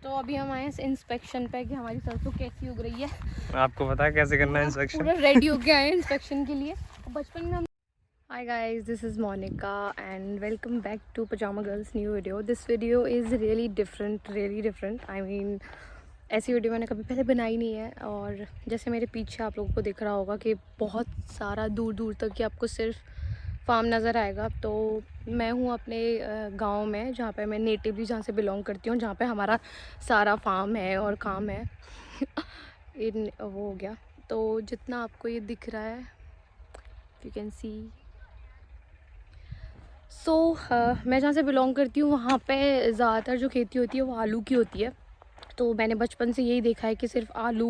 तो अभी हम आए हैं इंस्पेक्शन पे कि हमारी सरसों कैसी उग रही है। आपको पता है कैसे करना है इंस्पेक्शन? पूरा रेडी हो गया है इंस्पेक्शन के लिए। बचपन में हम Hi guys, this is Monica and welcome back to Pajama Girls new video. This video is really different. I mean ऐसी वीडियो मैंने कभी पहले बनाई नहीं है। और जैसे मेरे पीछे आप लोगों को दिख रहा होगा कि बहुत सारा दूर दूर तक कि आपको सिर्फ फार्म नज़र आएगा। तो मैं हूँ अपने गांव में, जहाँ पे मैं नेटिवली जहाँ से बिलोंग करती हूँ, जहाँ पे हमारा सारा फार्म है और काम है। इन वो हो गया। तो जितना आपको ये दिख रहा है, यू कैन सी। मैं जहाँ से बिलोंग करती हूँ वहाँ पे ज़्यादातर जो खेती होती है वो आलू की होती है। तो मैंने बचपन से यही देखा है कि सिर्फ आलू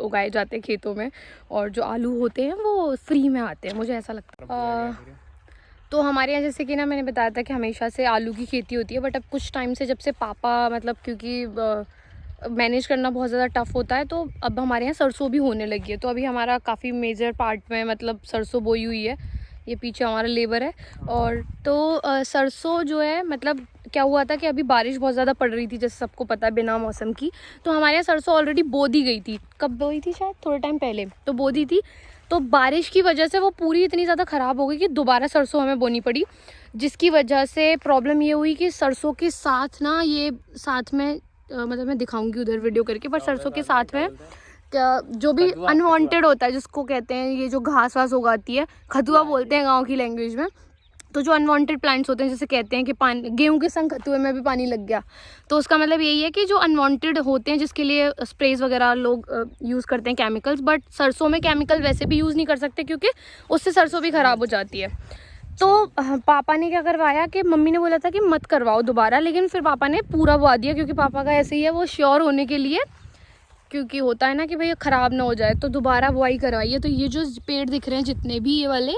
उगाए जाते हैं खेतों में, और जो आलू होते हैं वो फ्री में आते हैं, मुझे ऐसा लगता है। तो हमारे यहाँ जैसे कि ना, मैंने बताया था कि हमेशा से आलू की खेती होती है, बट अब कुछ टाइम से जब से पापा मतलब क्योंकि मैनेज करना बहुत ज़्यादा टफ़ होता है, तो अब हमारे यहाँ सरसों भी होने लगी है। तो अभी हमारा काफ़ी मेजर पार्ट में मतलब सरसों बोई हुई है। ये पीछे हमारा लेबर है। और तो सरसों जो है, मतलब क्या हुआ था कि अभी बारिश बहुत ज़्यादा पड़ रही थी, जैसे सबको पता है, बिना मौसम की। तो हमारे यहाँ सरसों ऑलरेडी बो दी गई थी। कब बोई थी? शायद थोड़े टाइम पहले तो बो दी थी। तो बारिश की वजह से वो पूरी इतनी ज़्यादा ख़राब हो गई कि दोबारा सरसों हमें बोनी पड़ी, जिसकी वजह से प्रॉब्लम ये हुई कि सरसों के साथ ना, ये साथ में मतलब मैं दिखाऊंगी उधर वीडियो करके, पर सरसों के साथ में जो भी अनवांटेड होता है, जिसको कहते हैं ये जो घास वास उगाती है, खतुआ बोलते हैं गाँव की लैंग्वेज में। तो जो अनवांटेड प्लांट्स होते हैं, जैसे कहते हैं कि पानी, गेहूं के संग खतुए में भी पानी लग गया, तो उसका मतलब यही है कि जो अनवांटेड होते हैं, जिसके लिए स्प्रेज वगैरह लोग यूज़ करते हैं केमिकल्स। बट सरसों में केमिकल वैसे भी यूज़ नहीं कर सकते, क्योंकि उससे सरसों भी ख़राब हो जाती है। तो पापा ने क्या करवाया कि मम्मी ने बोला था कि मत करवाओ दोबारा, लेकिन फिर पापा ने पूरा बुआ दिया, क्योंकि पापा का ऐसे ही है, वो श्योर होने के लिए, क्योंकि होता है ना कि भाई ख़राब ना हो जाए, तो दोबारा बुआई करवाई है। तो ये जो पेड़ दिख रहे हैं जितने भी ये वाले,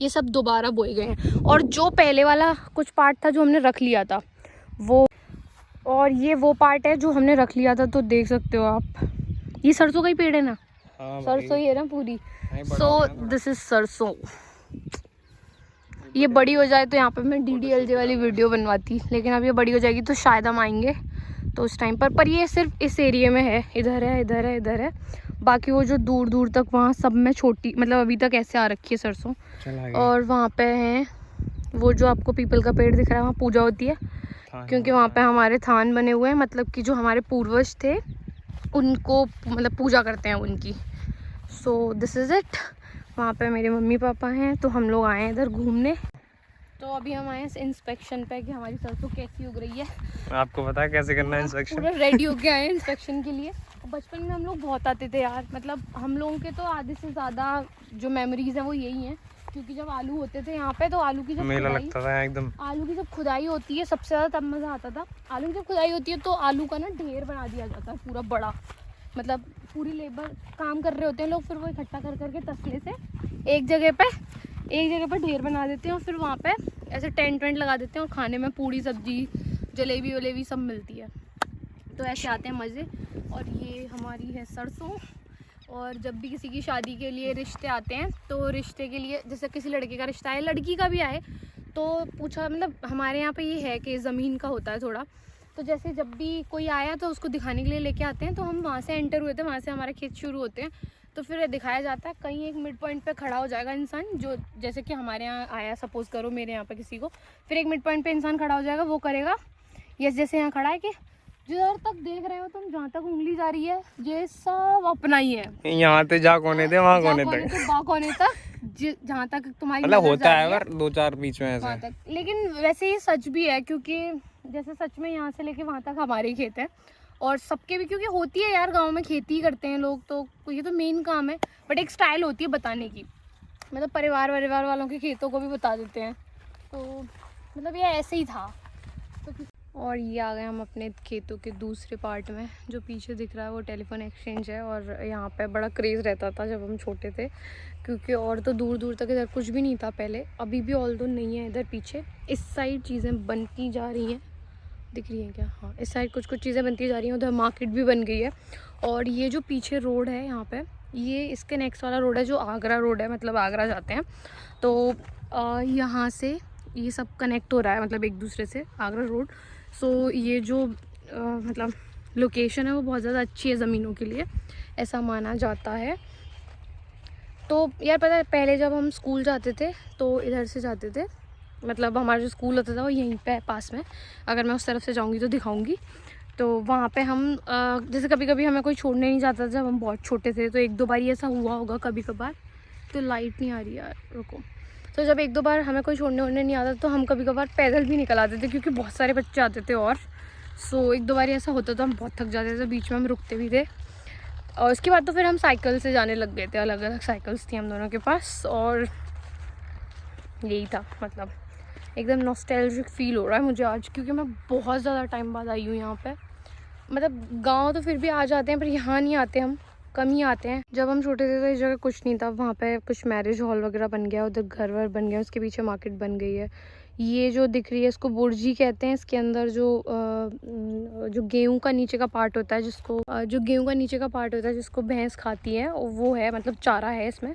ये सब दोबारा बोए गए हैं। और जो पहले वाला कुछ पार्ट था जो हमने रख लिया था वो, और ये वो पार्ट है जो हमने रख लिया था। तो देख सकते हो आप, ये सरसों का ही पेड़ है ना। सरसों ही है ना पूरी। सो दिस इज सरसों। ये बड़ी हो जाए तो यहाँ पे मैं DDLJ वाली वीडियो बनवाती, लेकिन अब ये बड़ी हो जाएगी तो शायद हम आएंगे तो उस टाइम पर ये सिर्फ इस एरिया में है, इधर है, इधर है, इधर है। बाकी वो जो दूर दूर तक वहाँ सब में छोटी, मतलब अभी तक ऐसे आ रखी है सरसों। और वहाँ पे हैं वो जो आपको पीपल का पेड़ दिख रहा है, वहाँ पूजा होती है, क्योंकि वहाँ पे हमारे थान बने हुए हैं, मतलब कि जो हमारे पूर्वज थे उनको मतलब पूजा करते हैं उनकी। So this is it. वहाँ पे मेरे मम्मी पापा हैं, तो हम लोग आए हैं इधर घूमने। तो अभी हम आए हैं इंस्पेक्शन पे कि हमारी सरसों कैसी उग रही है। आपको पता है कैसे करना है इंस्पेक्शन? पूरा रेडी हो गया है इंस्पेक्शन के लिए। बचपन में हम लोग बहुत आते थे यार, मतलब हम लोगों के तो आधे से ज़्यादा जो मेमोरीज हैं वो यही हैं, क्योंकि जब आलू होते थे यहाँ पे, तो आलू की जब मेला लगता था एकदम। आलू की जब खुदाई होती है सबसे ज़्यादा तब मज़ा आता था। आलू की जब खुदाई होती है तो आलू का ना ढेर बना दिया जाता है पूरा बड़ा, मतलब पूरी लेबर काम कर रहे होते हैं लोग, फिर वो इकट्ठा कर करके तसले से एक जगह पर ढेर बना देते हैं, और फिर वहाँ पे ऐसे टेंट वेंट लगा देते हैं, और खाने में पूड़ी सब्जी जलेबी वलेबी सब मिलती है। तो ऐसे आते हैं मज़े। और ये हमारी है सरसों। और जब भी किसी की शादी के लिए रिश्ते आते हैं, तो रिश्ते के लिए जैसे किसी लड़के का रिश्ता है, लड़की का भी आए, तो पूछा, मतलब हमारे यहाँ पे ये है कि ज़मीन का होता है थोड़ा। तो जैसे जब भी कोई आया तो उसको दिखाने के लिए लेके आते हैं, तो हम वहाँ से एंटर हुए थे, वहाँ से हमारे खेत शुरू होते हैं। तो फिर दिखाया जाता है, कहीं एक मिड पॉइंट पे खड़ा हो जाएगा इंसान, जो जैसे कि हमारे यहाँ आया, सपोज़ करो मेरे यहाँ पे किसी को, फिर एक मिड पॉइंट पे इंसान खड़ा हो जाएगा, वो करेगा यस, जैसे यहाँ खड़ा है कि जिधर तक देख रहे हो तुम, जहाँ तक उंगली जा रही है, ये सब अपना ही है। यहाँ ते जा कोने थे, वहाँ कोने तक, तो बा कोने तक, जहाँ तक तुम्हारी मतलब नजर होता जा है रही है, अगर दो चार बीच में ऐसा। वहाँ तक। लेकिन वैसे ये सच भी है, क्योंकि जैसे सच में यहाँ से लेके वहाँ तक हमारे ही खेत है, और सबके भी, क्योंकि होती है यार गांव में खेती करते हैं लोग, तो ये तो मेन काम है, बट एक स्टाइल होती है बताने की, मतलब परिवार वालों के खेतों को भी बता देते हैं। तो मतलब ये ऐसे ही था। तो और ये आ गए हम अपने खेतों के दूसरे पार्ट में। जो पीछे दिख रहा है वो टेलीफोन एक्सचेंज है, और यहाँ पे बड़ा क्रेज़ रहता था जब हम छोटे थे, क्योंकि और तो दूर दूर तक इधर कुछ भी नहीं था पहले, अभी भी ऑल तो नहीं है इधर पीछे। इस साइड चीज़ें बनती जा रही हैं, दिख रही हैं क्या? हाँ, इस साइड कुछ चीज़ें बनती जा रही हैं, उधर मार्केट भी बन गई है। और ये जो पीछे रोड है यहाँ पे, ये इसके नेक्स्ट वाला रोड है जो आगरा रोड है, मतलब आगरा जाते हैं। तो यहाँ से ये सब कनेक्ट हो रहा है, मतलब एक दूसरे से, आगरा रोड। सो ये जो मतलब लोकेशन है वो बहुत ज़्यादा अच्छी है ज़मीनों के लिए, ऐसा माना जाता है। तो यार पता है, पहले जब हम स्कूल जाते थे तो इधर से जाते थे, मतलब हमारा जो स्कूल होता था वो यहीं पे पास में, अगर मैं उस तरफ से जाऊँगी तो दिखाऊँगी। तो वहाँ पे हम जैसे कभी कभी हमें कोई छोड़ने नहीं जाता था जब हम बहुत छोटे थे, तो 1-2 बार ऐसा हुआ होगा कभी कभार। तो लाइट नहीं आ रही यार, रुको। तो जब 1-2 बार हमें कोई छोड़ने ओड़ने नहीं आता तो हम कभी कभार पैदल भी निकल आते थे, क्योंकि बहुत सारे बच्चे आते थे। और 1-2 बार ऐसा होता था हम बहुत थक जाते थे, बीच में हम रुकते भी थे। और उसके बाद तो फिर हम साइकिल से जाने लग गए थे, अलग अलग साइकिल्स थी हम दोनों के पास। और यही था, मतलब एकदम नॉस्टैल्जिक फील हो रहा है मुझे आज, क्योंकि मैं बहुत ज़्यादा टाइम बाद आई हूँ यहाँ पे। मतलब गांव तो फिर भी आ जाते हैं, पर यहाँ नहीं आते, हम कम ही आते हैं। जब हम छोटे थे तो इस जगह कुछ नहीं था, वहाँ पे कुछ मैरिज हॉल वगैरह बन गया, उधर घर वर बन गया, उसके पीछे मार्केट बन गई है। ये जो दिख रही है इसको बुर्जी कहते हैं। इसके अंदर जो गेहूं का नीचे का पार्ट होता है, जिसको भैंस खाती है, वो है, मतलब चारा है इसमें,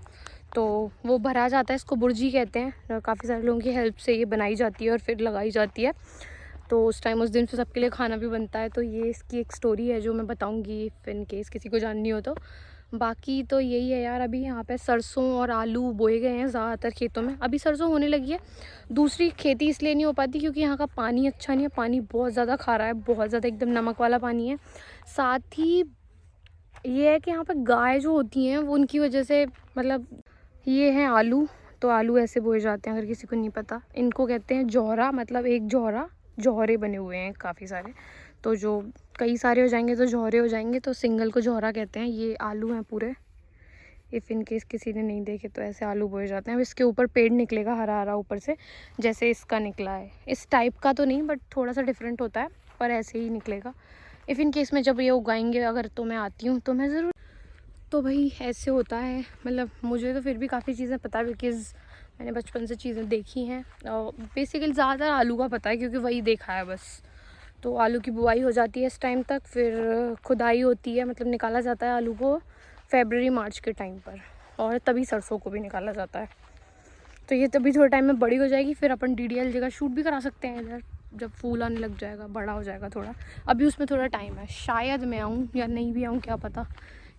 तो वो भरा जाता है, इसको बुर्जी कहते हैं। काफ़ी सारे लोगों की हेल्प से ये बनाई जाती है और फिर लगाई जाती है। तो उस दिन फिर सबके लिए खाना भी बनता है। तो ये इसकी एक स्टोरी है जो मैं बताऊंगी इन केस किसी को जाननी हो तो। बाकी तो यही है यार, अभी यहाँ पे सरसों और आलू बोए गए हैं ज़्यादातर खेतों में। अभी सरसों होने लगी है, दूसरी खेती इसलिए नहीं हो पाती क्योंकि यहाँ का पानी अच्छा नहीं है, पानी बहुत ज़्यादा खारा है, बहुत ज़्यादा एकदम नमक वाला पानी है। साथ ही ये है कि यहाँ पर गाय जो होती हैं वो, उनकी वजह से, मतलब ये हैं आलू, तो आलू ऐसे बोए जाते हैं, अगर किसी को नहीं पता। इनको कहते हैं जौहरा, मतलब एक जौहरा, जौहरे बने हुए हैं काफ़ी सारे, तो जो कई सारे हो जाएंगे तो जौहरे हो जाएंगे, तो सिंगल को जौहरा कहते हैं। ये आलू हैं पूरे, इफ़ इन केस किसी ने नहीं देखे तो ऐसे आलू बोए जाते हैं। अब इसके ऊपर पेड़ निकलेगा हरा हरा ऊपर से, जैसे इसका निकला है। इस टाइप का तो नहीं, बट थोड़ा सा डिफरेंट होता है, पर ऐसे ही निकलेगा। इफ़ इन केस में जब ये उगाएंगे, अगर तो मैं आती हूँ तो मैं ज़रूर। तो भाई ऐसे होता है, मतलब मुझे तो फिर भी काफ़ी चीज़ें पता है, बिकॉज़ मैंने बचपन से चीज़ें देखी हैं। और बेसिकली ज़्यादा आलू का पता है क्योंकि वही देखा है बस। तो आलू की बुआई हो जाती है इस टाइम तक, फिर खुदाई होती है, मतलब निकाला जाता है आलू को फरवरी मार्च के टाइम पर, और तभी सरसों को भी निकाला जाता है। तो ये तभी थोड़े टाइम में बड़ी हो जाएगी, फिर अपन DDL जगह शूट भी करा सकते हैं इधर, जब फूल आने लग जाएगा, बड़ा हो जाएगा थोड़ा। अभी उसमें थोड़ा टाइम है, शायद मैं आऊँ या नहीं भी आऊँ, क्या पता,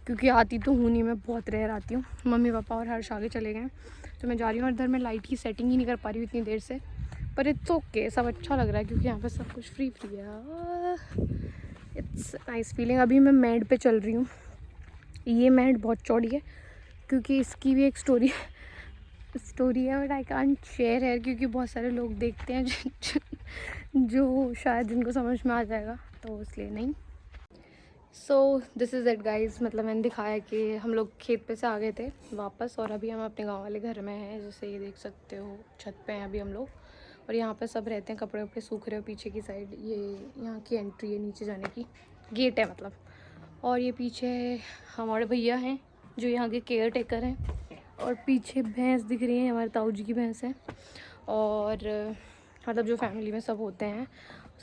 क्योंकि आती तो हूँ नहीं, मैं बहुत रेयर आती हूँ। मम्मी पापा और हर्ष आगे चले गए हैं, तो मैं जा रही हूँ। और इधर मैं लाइट की सेटिंग ही नहीं कर पा रही हूँ इतनी देर से, पर इट्स ओके, सब अच्छा लग रहा है क्योंकि यहाँ पे सब कुछ फ्री है। It's nice feeling. अभी मैं मैड पे चल रही हूँ। ये मैड बहुत चौड़ी है क्योंकि इसकी भी एक स्टोरी है, बट आई कांट शेयर है क्योंकि बहुत सारे लोग देखते हैं जो शायद जिनको समझ में आ जाएगा, तो इसलिए नहीं। So this is it guys, मतलब मैंने दिखाया कि हम लोग खेत पे से आ गए थे वापस, और अभी हम अपने गांव वाले घर में हैं, जैसे ये देख सकते हो, छत पे हैं अभी हम लोग। और यहाँ पे सब रहते हैं, कपड़े वपड़े सूख रहे हो पीछे की साइड। ये यहाँ की एंट्री है, नीचे जाने की गेट है मतलब। और ये पीछे हमारे भैया हैं जो यहाँ के केयर टेकर हैं। और पीछे भैंस दिख रही है, हमारे ताऊ जी की भैंस है। और मतलब जो फैमिली में सब होते हैं,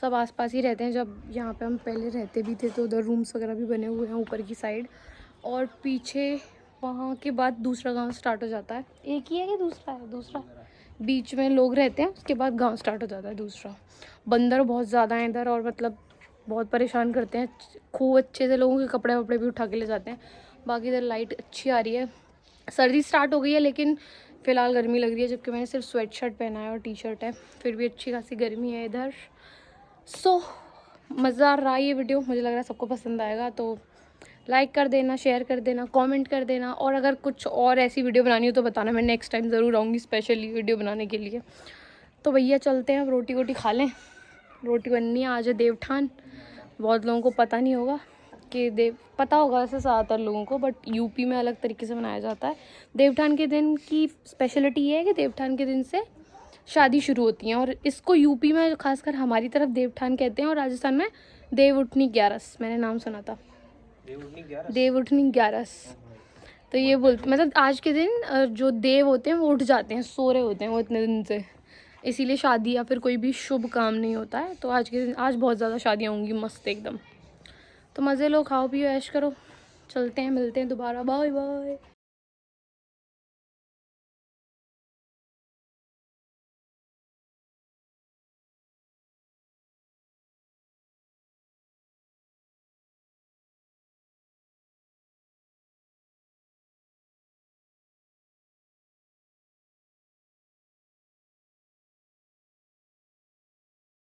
सब आसपास ही रहते हैं। जब यहाँ पे हम पहले रहते भी थे तो उधर रूम्स वगैरह भी बने हुए हैं ऊपर की साइड, और पीछे वहाँ के बाद दूसरा गांव स्टार्ट हो जाता है। एक ही है कि दूसरा है? दूसरा, बीच में लोग रहते हैं, उसके बाद गांव स्टार्ट हो जाता है दूसरा। बंदर बहुत ज़्यादा हैं इधर, और मतलब बहुत परेशान करते हैं। खूब अच्छे से लोगों के कपड़े वपड़े भी उठा के ले जाते हैं। बाकी इधर लाइट अच्छी आ रही है। सर्दी स्टार्ट हो गई है लेकिन फ़िलहाल गर्मी लग रही है, जबकि मैंने सिर्फ स्वेट शर्ट पहना है और टी-शर्ट है, फिर भी अच्छी खासी गर्मी है इधर। सो मज़ा आ रहा है ये वीडियो, मुझे लग रहा है सबको पसंद आएगा। तो लाइक कर देना, शेयर कर देना, कमेंट कर देना, और अगर कुछ और ऐसी वीडियो बनानी हो तो बताना, मैं नेक्स्ट टाइम ज़रूर आऊँगी स्पेशली वीडियो बनाने के लिए। तो भैया चलते हैं, अब रोटी वोटी खा लें। रोटी बननी है, आज है देवठान। बहुत लोगों को पता नहीं होगा कि पता होगा वैसे ज़्यादातर लोगों को, बट यूपी में अलग तरीके से मनाया जाता है। देवठान के दिन की स्पेशलिटी ये है कि देवठान के दिन से शादी शुरू होती हैं, और इसको यूपी में खासकर हमारी तरफ देवठान कहते हैं, और राजस्थान में देवउठनी ग्यारस, मैंने नाम सुना था, देवउठनी ग्यारस। तो ये बोलते, मतलब आज के दिन जो देव होते हैं वो उठ जाते हैं, सो रहे होते हैं वो इतने दिन से, इसीलिए शादी या फिर कोई भी शुभ काम नहीं होता है। तो आज के दिन, आज बहुत ज़्यादा शादियाँ होंगी मस्त एकदम। तो मज़े लो, खाओ पियो, ऐश करो। चलते हैं, मिलते हैं दोबारा, बाय बाय।